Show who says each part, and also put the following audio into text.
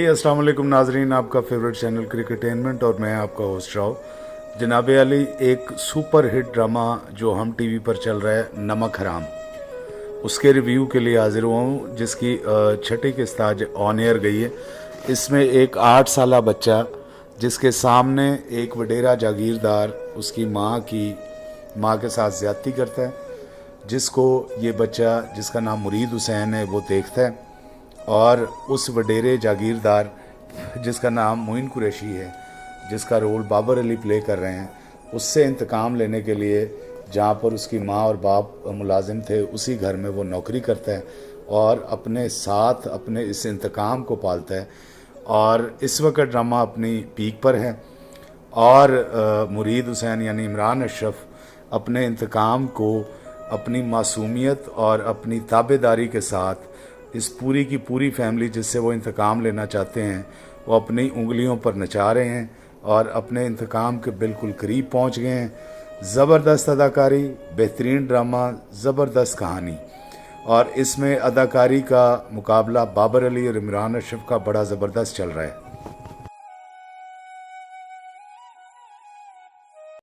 Speaker 1: अस्सलाम वालेकुम नाजरीन, आपका फेवरेट चैनल क्रिकेटेनमेंट और मैं आपका होस्ट राव। जनाब अली, एक सुपर हिट ड्रामा जो हम टीवी पर चल रहा है नमक हराम, उसके रिव्यू के लिए हाजिर हुआ हूँ, जिसकी छठी किस्त आज ऑन एयर गई है। इसमें एक 8 साला बच्चा जिसके सामने एक वडेरा जागीरदार उसकी माँ के साथ ज़्यादती करता है, जिसको ये बच्चा जिसका नाम मुरीद हुसैन है वो देखता है, और उस वडेरे जागीरदार जिसका नाम मोइन कुरैशी है, जिसका रोल बाबर अली प्ले कर रहे हैं, उससे इंतकाम लेने के लिए जहाँ पर उसकी माँ और बाप मुलाजिम थे उसी घर में वो नौकरी करता है और अपने साथ अपने इस इंतकाम को पालता है। और इस वक्त ड्रामा अपनी पीक पर है और मुरीद हुसैन यानी इमरान अशरफ अपने इंतकाम को अपनी मासूमियत और अपनी ताबेदारी के साथ इस पूरी की पूरी फैमिली जिससे वो इंतकाम लेना चाहते हैं वो अपनी उंगलियों पर नचा रहे हैं और अपने इंतकाम के बिल्कुल करीब पहुंच गए हैं। ज़बरदस्त अदाकारी, बेहतरीन ड्रामा, ज़बरदस्त कहानी, और इसमें अदाकारी का मुकाबला बाबर अली और इमरान अशरफ का बड़ा ज़बरदस्त चल रहा है।